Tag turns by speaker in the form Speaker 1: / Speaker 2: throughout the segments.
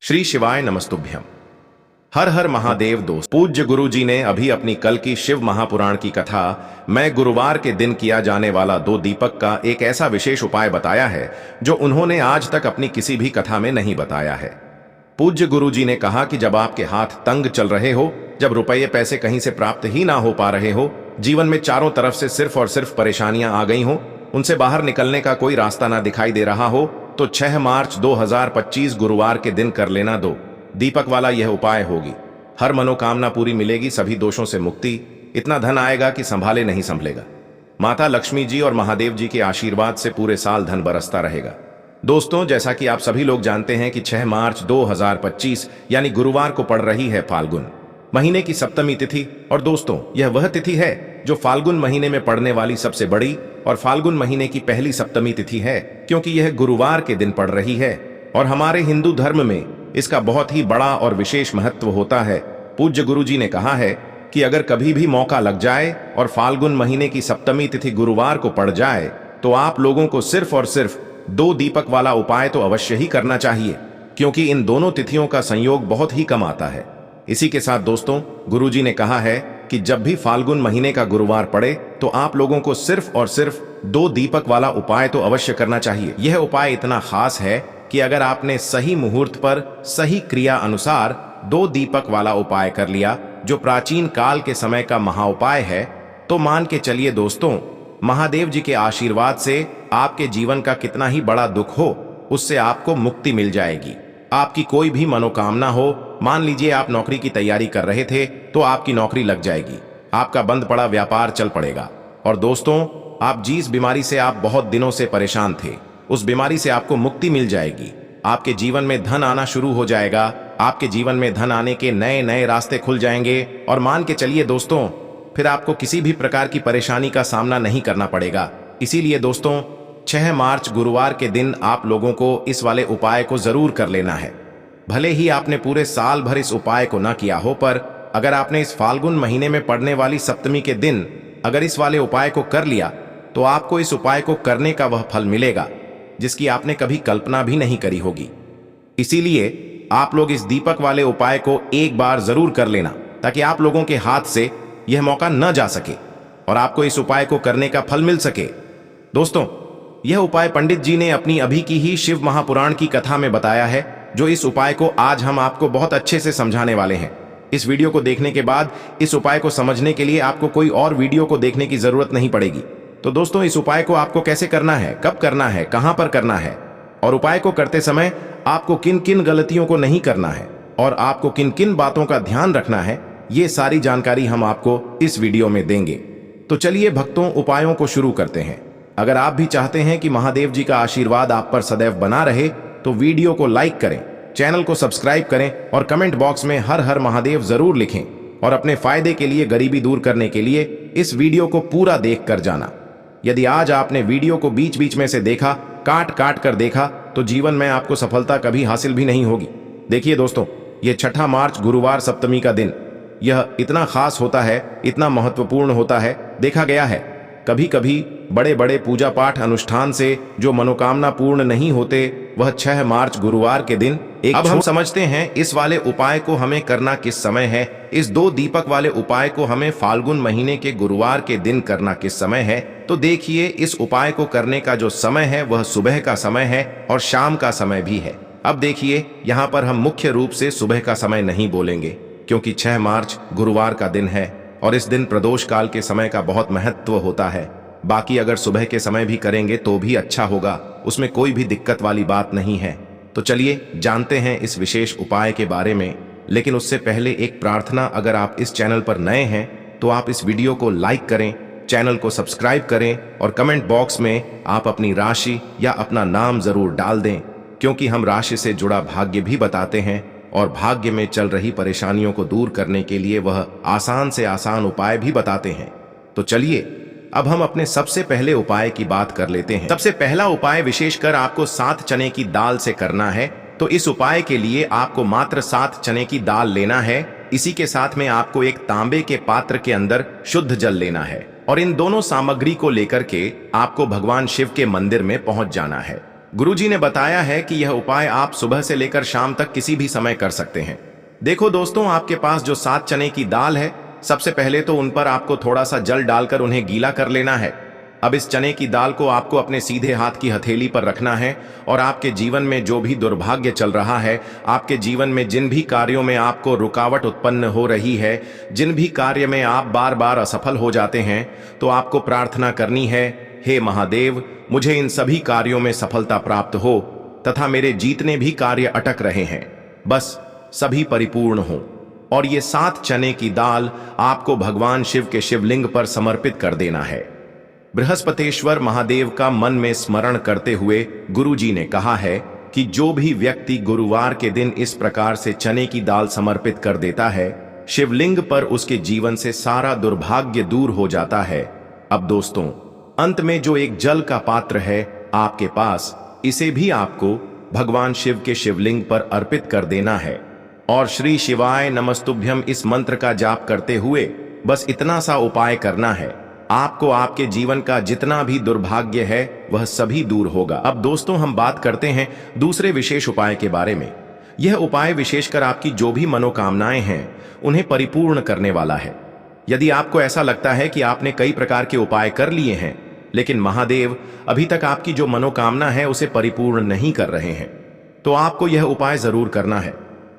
Speaker 1: श्री शिवाय नमस्तुभ्यम। हर हर महादेव। दोस्त, पूज्य गुरु जी ने अभी अपनी कल की शिव महापुराण की कथा में गुरुवार के दिन किया जाने वाला 2 दीपक का एक ऐसा विशेष उपाय बताया है जो उन्होंने आज तक अपनी किसी भी कथा में नहीं बताया है। पूज्य गुरु जी ने कहा कि जब आपके हाथ तंग चल रहे हो, जब रुपये पैसे कहीं से प्राप्त ही ना हो पा रहे हो, जीवन में चारों तरफ से सिर्फ और सिर्फ परेशानियां आ गई हो, उनसे बाहर निकलने का कोई रास्ता ना दिखाई दे रहा हो, तो 6 मार्च 2025 गुरुवार के दिन कर लेना 2 दीपक वाला यह उपाय होगी। हर मनोकामना पूरी मिलेगी, सभी दोषों से मुक्ति, इतना धन आएगा कि संभाले नहीं संभलेगा। माता लक्ष्मी जी और महादेव जी के आशीर्वाद से पूरे साल धन बरसता रहेगा। दोस्तों, जैसा कि आप सभी लोग जानते हैं कि 6 मार्च 2025 यानी गुरुवार को पड़ रही है फाल्गुन महीने की सप्तमी तिथि। और दोस्तों, यह वह तिथि है जो फाल्गुन महीने में पड़ने वाली सबसे बड़ी और फाल्गुन महीने की पहली सप्तमी तिथि है, क्योंकि यह गुरुवार के दिन पड़ रही है और हमारे हिंदू धर्म में इसका बहुत ही बड़ा और विशेष महत्व होता है। पूज्य गुरु जी ने कहा है कि अगर कभी भी मौका लग जाए और फाल्गुन महीने की सप्तमी तिथि गुरुवार को पड़ जाए तो आप लोगों को सिर्फ और सिर्फ 2 दीपक वाला उपाय तो अवश्य ही करना चाहिए, क्योंकि इन दोनों तिथियों का संयोग बहुत ही कम आता है। इसी के साथ दोस्तों, गुरुजी ने कहा है कि जब भी फाल्गुन महीने का गुरुवार पड़े तो आप लोगों को सिर्फ और सिर्फ 2 दीपक वाला उपाय तो अवश्य करना चाहिए। यह उपाय इतना खास है कि अगर आपने सही मुहूर्त पर सही क्रिया अनुसार 2 दीपक वाला उपाय कर लिया, जो प्राचीन काल के समय का महाउपाय है, तो मान के चलिए दोस्तों, महादेव जी के आशीर्वाद से आपके जीवन का कितना ही बड़ा दुख हो, उससे आपको मुक्ति मिल जाएगी। आपकी कोई भी मनोकामना हो, मान लीजिए आप नौकरी की तैयारी कर रहे थे तो आपकी नौकरी लग जाएगी, आपका बंद पड़ा व्यापार चल पड़ेगा। और दोस्तों, आप जिस बीमारी से आप बहुत दिनों से परेशान थे, उस बीमारी से आपको मुक्ति मिल जाएगी। आपके जीवन में धन आना शुरू हो जाएगा, आपके जीवन में धन आने के नए नए रास्ते खुल जाएंगे। और मान के चलिए दोस्तों, फिर आपको किसी भी प्रकार की परेशानी का सामना नहीं करना पड़ेगा। इसीलिए दोस्तों, 6 मार्च गुरुवार के दिन आप लोगों को इस वाले उपाय को जरूर कर लेना है। भले ही आपने पूरे साल भर इस उपाय को ना किया हो, पर अगर आपने इस फाल्गुन महीने में पड़ने वाली सप्तमी के दिन अगर इस वाले उपाय को कर लिया, तो आपको इस उपाय को करने का वह फल मिलेगा जिसकी आपने कभी कल्पना भी नहीं करी होगी। इसीलिए आप लोग इस दीपक वाले उपाय को एक बार जरूर कर लेना, ताकि आप लोगों के हाथ से यह मौका न जा सके और आपको इस उपाय को करने का फल मिल सके। दोस्तों, यह उपाय पंडित जी ने अपनी अभी की ही शिव महापुराण की कथा में बताया है, जो इस उपाय को आज हम आपको बहुत अच्छे से समझाने वाले हैं। इस वीडियो को देखने के बाद इस उपाय को समझने के लिए आपको कोई और वीडियो को देखने की जरूरत नहीं पड़ेगी। तो दोस्तों, इस उपाय को आपको कैसे करना है, कब करना है, कहां पर करना है, और उपाय को करते समय आपको किन किन गलतियों को नहीं करना है और आपको किन किन बातों का ध्यान रखना है, ये सारी जानकारी हम आपको इस वीडियो में देंगे। तो चलिए भक्तों, उपायों को शुरू करते हैं। अगर आप भी चाहते हैं कि महादेव जी का आशीर्वाद आप पर सदैव बना रहे, तो वीडियो को लाइक करें, चैनल को सब्सक्राइब करें और कमेंट बॉक्स में हर हर महादेव जरूर लिखें। और अपने फायदे के लिए, गरीबी दूर करने के लिए इस वीडियो को पूरा देख कर जाना। यदि आज आपने वीडियो को बीच बीच में से देखा, काट काट कर देखा, तो जीवन में आपको सफलता कभी हासिल भी नहीं होगी। देखिए दोस्तों, यह 6 मार्च गुरुवार सप्तमी का दिन, यह इतना खास होता है, इतना महत्वपूर्ण होता है। देखा गया है कभी कभी बड़े बड़े पूजा पाठ अनुष्ठान से जो मनोकामना पूर्ण नहीं होते, वह 6 मार्च गुरुवार के दिन अब हम समझते हैं इस वाले उपाय को हमें करना किस समय है। इस 2 दीपक वाले उपाय को हमें फाल्गुन महीने के गुरुवार के दिन करना किस समय है। तो देखिए, इस उपाय को करने का जो समय है वह सुबह का समय है और शाम का समय भी है। अब देखिए, यहाँ पर हम मुख्य रूप से सुबह का समय नहीं बोलेंगे, क्योंकि 6 मार्च गुरुवार का दिन है और इस दिन प्रदोष काल के समय का बहुत महत्व होता है। बाकी अगर सुबह के समय भी करेंगे तो भी अच्छा होगा, उसमें कोई भी दिक्कत वाली बात नहीं है। तो चलिए जानते हैं इस विशेष उपाय के बारे में। लेकिन उससे पहले एक प्रार्थना, अगर आप इस चैनल पर नए हैं तो आप इस वीडियो को लाइक करें, चैनल को सब्सक्राइब करें और कमेंट बॉक्स में आप अपनी राशि या अपना नाम जरूर डाल दें, क्योंकि हम राशि से जुड़ा भाग्य भी बताते हैं और भाग्य में चल रही परेशानियों को दूर करने के लिए वह आसान से आसान उपाय भी बताते हैं। तो चलिए अब हम अपने सबसे पहले उपाय की बात कर लेते हैं। सबसे पहला उपाय विशेषकर आपको 7 चने की दाल से करना है। तो इस उपाय के लिए आपको मात्र 7 चने की दाल लेना है। इसी के साथ में आपको एक तांबे के पात्र के अंदर शुद्ध जल लेना है और इन दोनों सामग्री को लेकर के आपको भगवान शिव के मंदिर में पहुंच जाना है। गुरुजी ने बताया है कि यह उपाय आप सुबह से लेकर शाम तक किसी भी समय कर सकते हैं। देखो दोस्तों, आपके पास जो 7 चने की दाल है, सबसे पहले तो उन पर आपको थोड़ा सा जल डालकर उन्हें गीला कर लेना है। अब इस चने की दाल को आपको अपने सीधे हाथ की हथेली पर रखना है और आपके जीवन में जो भी दुर्भाग्य चल रहा है, आपके जीवन में जिन भी कार्यों में आपको रुकावट उत्पन्न हो रही है, जिन भी कार्य में आप बार बार असफल हो जाते हैं, तो आपको प्रार्थना करनी है, हे महादेव, मुझे इन सभी कार्यों में सफलता प्राप्त हो तथा मेरे जितने भी कार्य अटक रहे हैं, बस सभी परिपूर्ण हो। और ये 7 चने की दाल आपको भगवान शिव के शिवलिंग पर समर्पित कर देना है। बृहस्पतेश्वर महादेव का मन में स्मरण करते हुए गुरुजी ने कहा है कि जो भी व्यक्ति गुरुवार के दिन इस प्रकार से चने की दाल समर्पित कर देता है, शिवलिंग पर उसके जीवन से सारा दुर्भाग्य दूर हो जाता है। अब दोस्तों, अंत में जो एक जल का पात्र है आपके पास, इसे भी आपको भगवान शिव के शिवलिंग पर अर्पित कर देना है और श्री शिवाय नमस्तुभ्यम इस मंत्र का जाप करते हुए बस इतना सा उपाय करना है। आपको आपके जीवन का जितना भी दुर्भाग्य है वह सभी दूर होगा। अब दोस्तों, हम बात करते हैं दूसरे विशेष उपाय के बारे में। यह उपाय विशेषकर आपकी जो भी मनोकामनाएं हैं उन्हें परिपूर्ण करने वाला है। यदि आपको ऐसा लगता है कि आपने कई प्रकार के उपाय कर लिए हैं, लेकिन महादेव अभी तक आपकी जो मनोकामना है उसे परिपूर्ण नहीं कर रहे हैं, तो आपको यह उपाय जरूर करना है।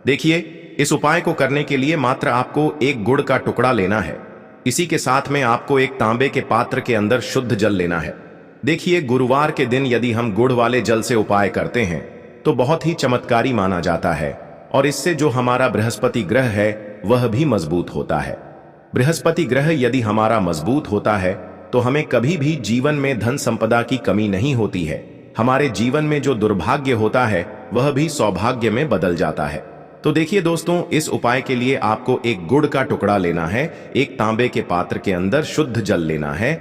Speaker 1: देखिए, इस उपाय को करने के लिए मात्र आपको एक गुड़ का टुकड़ा लेना है। इसी के साथ में आपको एक तांबे के पात्र के अंदर शुद्ध जल लेना है। देखिए, गुरुवार के दिन यदि हम गुड़ वाले जल से उपाय करते हैं तो बहुत ही चमत्कारी माना जाता है और इससे जो हमारा बृहस्पति ग्रह है वह भी मजबूत होता है। बृहस्पति ग्रह यदि हमारा मजबूत होता है तो हमें कभी भी जीवन में धन संपदा की कमी नहीं होती है। हमारे जीवन में जो दुर्भाग्य होता है वह भी सौभाग्य में बदल जाता है। तो देखिए दोस्तों, इस उपाय के लिए आपको एक गुड़ का टुकड़ा लेना है, एक तांबे के पात्र के अंदर शुद्ध जल लेना है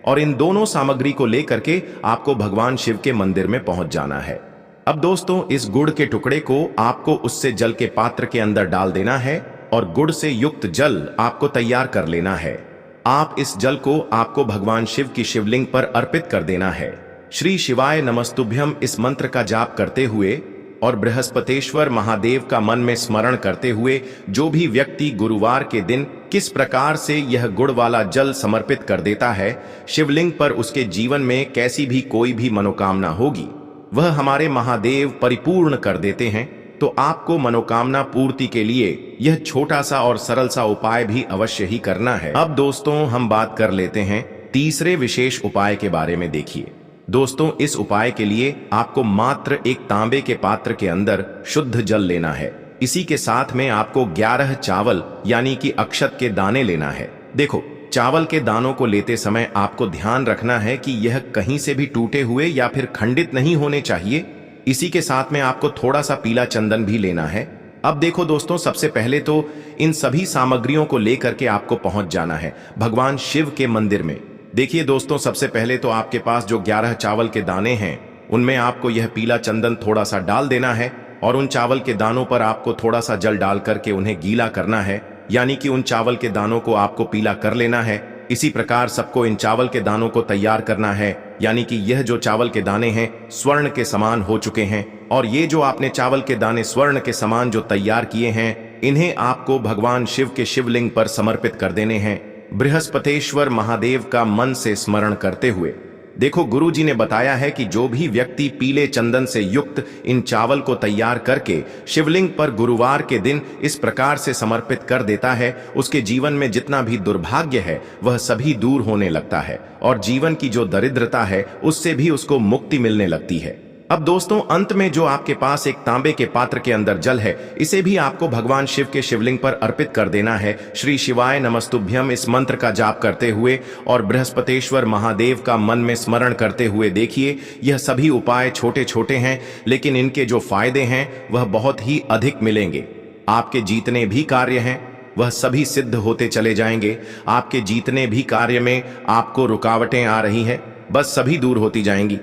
Speaker 1: और इन दोनों सामग्री को लेकर के आपको भगवान शिव के मंदिर में पहुंच जाना है। अब दोस्तों, इस गुड़ के टुकड़े को आपको उससे जल के पात्र के अंदर डाल देना है और गुड़ से युक्त जल आपको तैयार कर लेना है। आप इस जल को आपको भगवान शिव की शिवलिंग पर अर्पित कर देना है। श्री शिवाय नमस्तुभ्यम इस मंत्र का जाप करते हुए और बृहस्पतेश्वर महादेव का मन में स्मरण करते हुए जो भी व्यक्ति गुरुवार के दिन किस प्रकार से यह गुड़ वाला जल समर्पित कर देता है शिवलिंग पर, उसके जीवन में कैसी भी कोई भी मनोकामना होगी वह हमारे महादेव परिपूर्ण कर देते हैं। तो आपको मनोकामना पूर्ति के लिए यह छोटा सा और सरल सा उपाय भी अवश्य ही करना है। अब दोस्तों, हम बात कर लेते हैं तीसरे विशेष उपाय के बारे में। देखिए दोस्तों, इस उपाय के लिए आपको मात्र एक तांबे के पात्र के अंदर शुद्ध जल लेना है। इसी के साथ में आपको 11 चावल यानी कि अक्षत के दाने लेना है। देखो, चावल के दानों को लेते समय आपको ध्यान रखना है कि यह कहीं से भी टूटे हुए या फिर खंडित नहीं होने चाहिए। इसी के साथ में आपको थोड़ा सा पीला चंदन भी लेना है। अब देखो दोस्तों, सबसे पहले तो इन सभी सामग्रियों को लेकर के आपको पहुंच जाना है भगवान शिव के मंदिर में। देखिए दोस्तों, सबसे पहले तो आपके पास जो 11 चावल के दाने हैं उनमें आपको यह पीला चंदन थोड़ा सा डाल देना है और उन चावल के दानों पर आपको थोड़ा सा जल डाल करके उन्हें गीला करना है, यानी कि उन चावल के दानों को आपको पीला कर लेना है। इसी प्रकार सबको इन चावल के दानों को तैयार करना है, यानी कि यह जो चावल के दाने हैं स्वर्ण के समान हो चुके हैं और ये जो आपने चावल के दाने स्वर्ण के समान जो तैयार किए हैं, इन्हें आपको भगवान शिव के शिवलिंग पर समर्पित कर देने हैं बृहस्पतेश्वर महादेव का मन से स्मरण करते हुए। देखो, गुरुजी ने बताया है कि जो भी व्यक्ति पीले चंदन से युक्त इन चावल को तैयार करके शिवलिंग पर गुरुवार के दिन इस प्रकार से समर्पित कर देता है, उसके जीवन में जितना भी दुर्भाग्य है वह सभी दूर होने लगता है और जीवन की जो दरिद्रता है उससे भी उसको मुक्ति मिलने लगती है। अब दोस्तों, अंत में जो आपके पास एक तांबे के पात्र के अंदर जल है, इसे भी आपको भगवान शिव के शिवलिंग पर अर्पित कर देना है। श्री शिवाय नमस्तुभ्यम इस मंत्र का जाप करते हुए और बृहस्पतेश्वर महादेव का मन में स्मरण करते हुए। देखिए, यह सभी उपाय छोटे छोटे हैं, लेकिन इनके जो फायदे हैं वह बहुत ही अधिक मिलेंगे। आपके जितने भी कार्य हैं वह सभी सिद्ध होते चले जाएंगे। आपके जितने भी कार्य में आपको रुकावटें आ रही हैं, बस सभी दूर होती जाएंगी।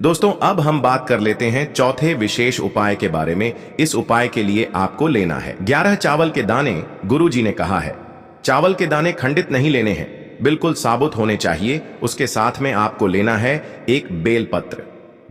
Speaker 1: दोस्तों, अब हम बात कर लेते हैं चौथे विशेष उपाय के बारे में। इस उपाय के लिए आपको लेना है 11 चावल के दाने। गुरुजी ने कहा है चावल के दाने खंडित नहीं लेने हैं, बिल्कुल साबुत होने चाहिए। उसके साथ में आपको लेना है एक बेलपत्र।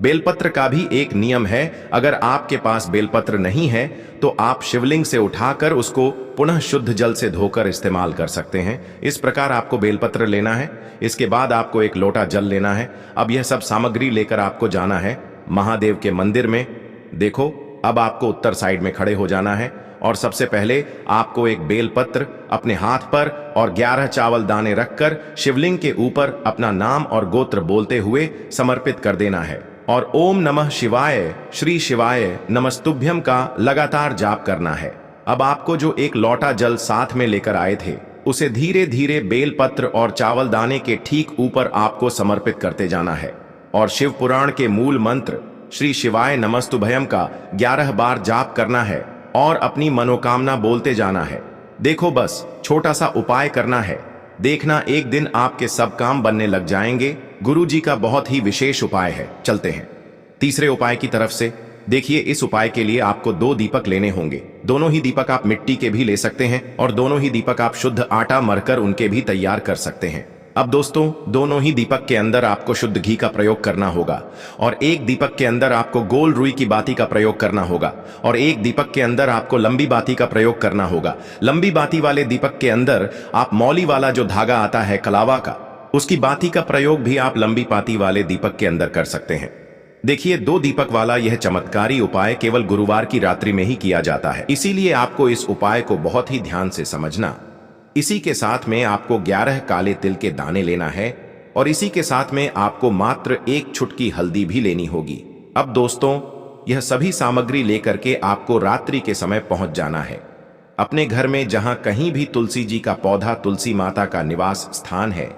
Speaker 1: बेलपत्र का भी एक नियम है, अगर आपके पास बेलपत्र नहीं है तो आप शिवलिंग से उठाकर उसको पुनः शुद्ध जल से धोकर इस्तेमाल कर सकते हैं। इस प्रकार आपको बेलपत्र लेना है। इसके बाद आपको एक लोटा जल लेना है। अब यह सब सामग्री लेकर आपको जाना है महादेव के मंदिर में। देखो, अब आपको उत्तर साइड में खड़े हो जाना है और सबसे पहले आपको एक बेलपत्र अपने हाथ पर और 11 चावल दाने रखकर शिवलिंग के ऊपर अपना नाम और गोत्र बोलते हुए समर्पित कर देना है और ओम नमः शिवाय, श्री शिवाय नमस्तुभ्यम का लगातार जाप करना है। अब आपको जो एक लोटा जल साथ में लेकर आए थे उसे धीरे धीरे बेलपत्र और चावल दाने के ठीक ऊपर आपको समर्पित करते जाना है और शिव पुराण के मूल मंत्र श्री शिवाय नमस्तुभयम का 11 बार जाप करना है और अपनी मनोकामना बोलते जाना है। देखो, बस छोटा सा उपाय करना है, देखना एक दिन आपके सब काम बनने लग जाएंगे। गुरु जी का बहुत ही विशेष उपाय है। चलते हैं तीसरे उपाय की तरफ से। देखिए, इस उपाय के लिए आपको 2 दीपक लेने होंगे। दोनों ही दीपक आप मिट्टी के भी ले सकते हैं और दोनों ही दीपक आप शुद्ध आटा मरकर उनके भी तैयार कर सकते हैं। अब दोस्तों, दोनों ही दीपक के अंदर आपको शुद्ध घी का प्रयोग करना होगा और एक दीपक के अंदर आपको गोल रुई की बाती का प्रयोग करना होगा और एक दीपक के अंदर आपको लंबी बाती का प्रयोग करना होगा। लंबी बाती वाले दीपक के अंदर आप मौली वाला जो धागा आता है कलावा का, उसकी बाती का प्रयोग भी आप लंबी बाती वाले दीपक के अंदर कर सकते हैं। देखिए, 2 दीपक वाला यह चमत्कारी उपाय केवल गुरुवार की रात्रि में ही किया जाता है, इसीलिए आपको इस उपाय को बहुत ही ध्यान से समझना। इसी के साथ में आपको 11 काले तिल के दाने लेना है और इसी के साथ में आपको मात्र 1 चुटकी हल्दी भी लेनी होगी। अब दोस्तों, यह सभी सामग्री लेकर के आपको रात्रि के समय पहुंच जाना है अपने घर में, जहां कहीं भी तुलसी जी का पौधा, तुलसी माता का निवास स्थान है,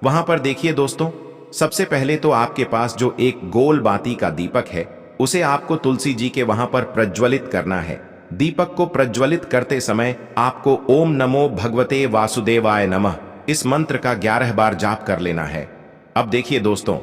Speaker 1: वहां पर देखिए दोस्तों, सबसे पहले तो आपके पास जो एक गोल बाती का दीपक है उसे आपको तुलसी जी के वहां पर प्रज्वलित करना है। दीपक को प्रज्वलित करते समय आपको ओम नमो भगवते वासुदेवाय नमः इस मंत्र का 11 बार जाप कर लेना है। अब देखिए दोस्तों,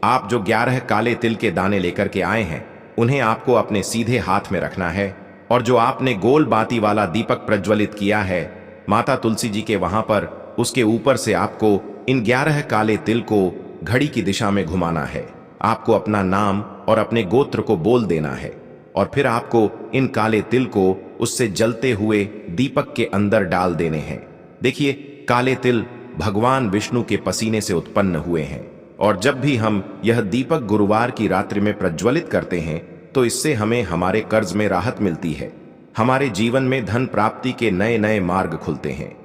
Speaker 1: आप जो 11 काले तिल के दाने लेकर के आए हैं उन्हें आपको अपने सीधे हाथ में रखना है और जो आपने गोल बाती वाला दीपक प्रज्वलित किया है माता तुलसी जी के वहां पर, उसके ऊपर से आपको इन 11 काले तिल को घड़ी की दिशा में घुमाना है। आपको अपना नाम और अपने गोत्र को बोल देना है और फिर आपको इन काले तिल को उससे जलते हुए दीपक के अंदर डाल देने हैं। देखिए, काले तिल भगवान विष्णु के पसीने से उत्पन्न हुए हैं और जब भी हम यह दीपक गुरुवार की रात्रि में प्रज्वलित करते हैं तो इससे हमें हमारे कर्ज में राहत मिलती है, हमारे जीवन में धन प्राप्ति के नए नए मार्ग खुलते हैं।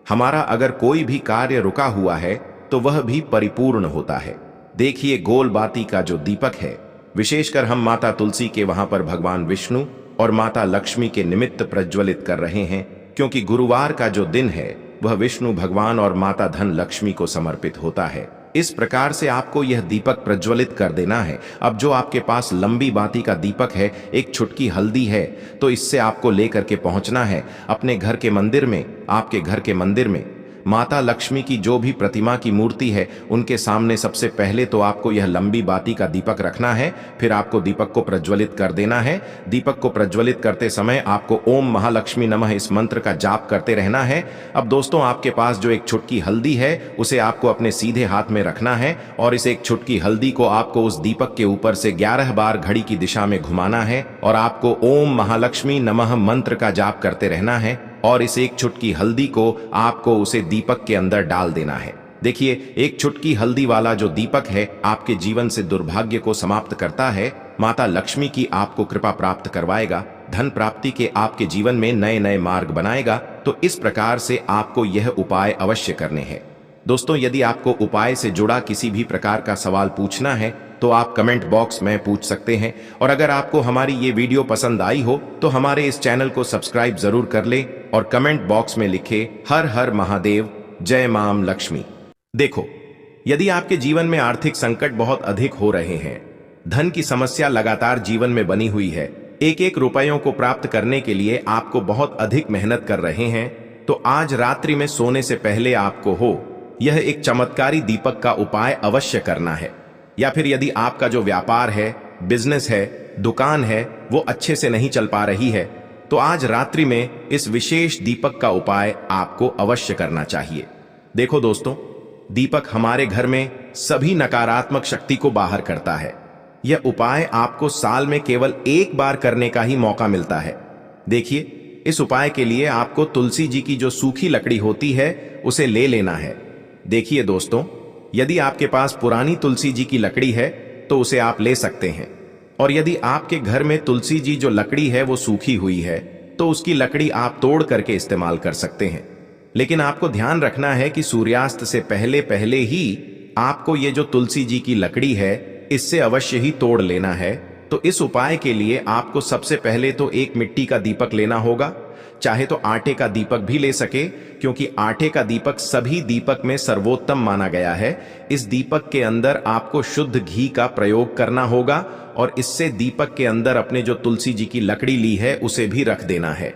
Speaker 1: हमारा अगर कोई भी कार्य रुका हुआ है तो वह भी परिपूर्ण होता है। देखिए, गोल बाती का जो दीपक है, विशेषकर हम माता तुलसी के वहां पर भगवान विष्णु और माता लक्ष्मी के निमित्त प्रज्वलित कर रहे हैं, क्योंकि गुरुवार का जो दिन है वह विष्णु भगवान और माता धन लक्ष्मी को समर्पित होता है। इस प्रकार से आपको यह दीपक प्रज्वलित कर देना है। अब जो आपके पास लंबी बाती का दीपक है, एक चुटकी हल्दी है, तो इससे आपको लेकर के पहुंचना है अपने घर के मंदिर में। आपके घर के मंदिर में माता लक्ष्मी की जो भी प्रतिमा की मूर्ति है उनके सामने सबसे पहले तो आपको यह लंबी बाती का दीपक रखना है, फिर आपको दीपक को प्रज्वलित कर देना है। दीपक को प्रज्वलित करते समय आपको ओम महालक्ष्मी नमः इस मंत्र का जाप करते रहना है। अब दोस्तों, आपके पास जो एक चुटकी हल्दी है उसे आपको अपने सीधे हाथ में रखना है और इस एक चुटकी हल्दी को आपको उस दीपक के ऊपर से 11 बार घड़ी की दिशा में घुमाना है और आपको ओम महालक्ष्मी नमः मंत्र का जाप करते रहना है और इस एक चुटकी हल्दी को आपको उसे दीपक के अंदर डाल देना है। देखिए, एक चुटकी हल्दी वाला जो दीपक है आपके जीवन से दुर्भाग्य को समाप्त करता है, माता लक्ष्मी की आपको कृपा प्राप्त करवाएगा, धन प्राप्ति के आपके जीवन में नए नए मार्ग बनाएगा। तो इस प्रकार से आपको यह उपाय अवश्य करने हैं। दोस्तों, यदि आपको उपाय से जुड़ा किसी भी प्रकार का सवाल पूछना है तो आप कमेंट बॉक्स में पूछ सकते हैं और अगर आपको हमारी ये वीडियो पसंद आई हो तो हमारे इस चैनल को सब्सक्राइब जरूर कर ले और कमेंट बॉक्स में लिखे हर हर महादेव, जय मां लक्ष्मी। देखो, यदि आपके जीवन में आर्थिक संकट बहुत अधिक हो रहे हैं, धन की समस्या लगातार जीवन में बनी हुई है, एक एक रुपयों को प्राप्त करने के लिए आपको बहुत अधिक मेहनत कर रहे हैं, तो आज रात्रि में सोने से पहले आपको यह एक चमत्कारी दीपक का उपाय अवश्य करना है। या फिर यदि आपका जो व्यापार है, बिजनेस है, दुकान है, वो अच्छे से नहीं चल पा रही है, तो आज रात्रि में इस विशेष दीपक का उपाय आपको अवश्य करना चाहिए। देखो दोस्तों, दीपक हमारे घर में सभी नकारात्मक शक्ति को बाहर करता है। यह उपाय आपको साल में केवल एक बार करने का ही मौका मिलता है। देखिए, इस उपाय के लिए आपको तुलसी जी की जो सूखी लकड़ी होती है उसे ले लेना है। देखिए दोस्तों, यदि आपके पास पुरानी तुलसी जी की लकड़ी है तो उसे आप ले सकते हैं, और यदि आपके घर में तुलसी जी जो लकड़ी है वो सूखी हुई है तो उसकी लकड़ी आप तोड़ करके इस्तेमाल कर सकते हैं। लेकिन आपको ध्यान रखना है कि सूर्यास्त से पहले पहले ही आपको ये जो तुलसी जी की लकड़ी है इससे अवश्य ही तोड़ लेना है। तो इस उपाय के लिए आपको सबसे पहले तो एक मिट्टी का दीपक लेना होगा, चाहे तो आटे का दीपक भी ले सके, क्योंकि आटे का दीपक सभी दीपक में सर्वोत्तम माना गया है। इस दीपक के अंदर आपको शुद्ध घी का प्रयोग करना होगा और इससे दीपक के अंदर अपने जो तुलसी जी की लकड़ी ली है उसे भी रख देना है।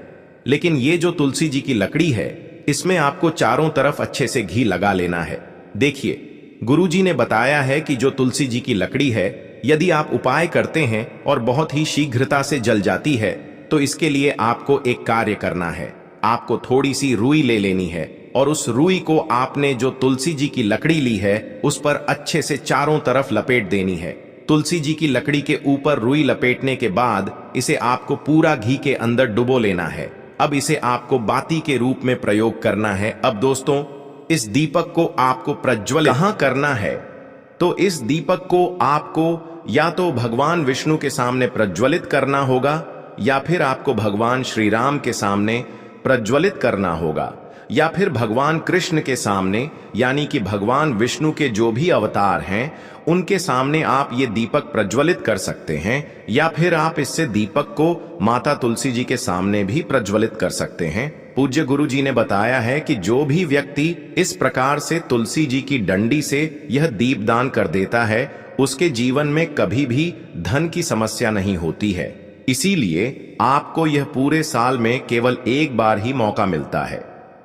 Speaker 1: लेकिन ये जो तुलसी जी की लकड़ी है इसमें आपको चारों तरफ अच्छे से घी लगा लेना है। देखिए, गुरुजी ने बताया है कि जो तुलसी जी की लकड़ी है यदि आप उपाय करते हैं और बहुत ही शीघ्रता से जल जाती है तो इसके लिए आपको एक कार्य करना है। आपको थोड़ी सी रुई ले लेनी है और उस रुई को आपने जो तुलसी जी की लकड़ी ली है उस पर अच्छे से चारों तरफ लपेट देनी है। तुलसी जी की लकड़ी के ऊपर रुई लपेटने के बाद इसे आपको पूरा घी के अंदर डुबो लेना है। अब इसे आपको बाती के रूप में प्रयोग करना है। अब दोस्तों, इस दीपक को आपको प्रज्वलित कहाँ करना है? तो इस दीपक को आपको या तो भगवान विष्णु के सामने प्रज्वलित करना होगा या फिर आपको भगवान श्री राम के सामने प्रज्वलित करना होगा, या फिर भगवान कृष्ण के सामने, यानी कि भगवान विष्णु के जो भी अवतार हैं उनके सामने आप ये दीपक प्रज्वलित कर सकते हैं, या फिर आप इससे दीपक को माता तुलसी जी के सामने भी प्रज्वलित कर सकते हैं। पूज्य गुरु जी ने बताया है कि जो भी व्यक्ति इस प्रकार से तुलसी जी की डंडी से यह दीपदान कर देता है उसके जीवन में कभी भी धन की समस्या नहीं होती है। इसीलिए आपको यह पूरे साल में केवल एक बार ही मौका मिलता है।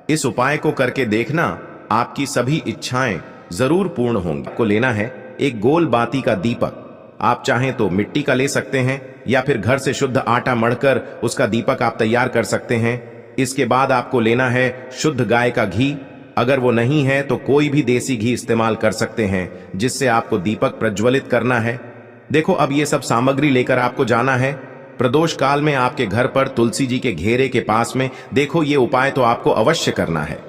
Speaker 1: इस उपाय को करके देखना, आपकी सभी इच्छाएं जरूर पूर्ण होंगी। आपको लेना है एक गोल बाती का दीपक। आप चाहें तो मिट्टी का ले सकते हैं या फिर घर से शुद्ध आटा मढ़कर उसका दीपक आप तैयार कर सकते हैं। इसके बाद आपको लेना है शुद्ध गाय का घी। अगर वो नहीं है तो कोई भी देसी घी इस्तेमाल कर सकते हैं जिससे आपको दीपक प्रज्वलित करना है। देखो, अब ये सब सामग्री लेकर आपको जाना है प्रदोष काल में आपके घर पर तुलसी जी के घेरे के पास में। देखो, ये उपाय तो आपको अवश्य करना है।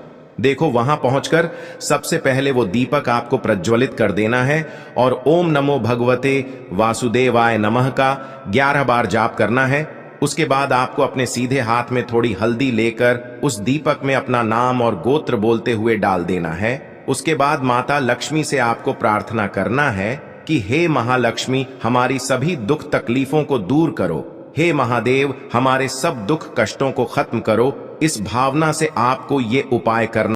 Speaker 1: देखो, वहां पहुंचकर सबसे पहले वो दीपक आपको प्रज्वलित कर देना है और ओम नमो भगवते वासुदेवाय नमः का 11 बार जाप करना है। उसके बाद आपको अपने सीधे हाथ में थोड़ी हल्दी लेकर उस दीपक में अपना नाम और गोत्र बोलते हुए डाल देना है। उसके बाद माता लक्ष्मी से आपको प्रार्थना करना है कि हे महालक्ष्मी, हमारी सभी दुख तकलीफों को दूर करो। हे महादेव, हमारे सब दुख कष्टों को खत्म करो। इस भावना से आपको ये उपाय करना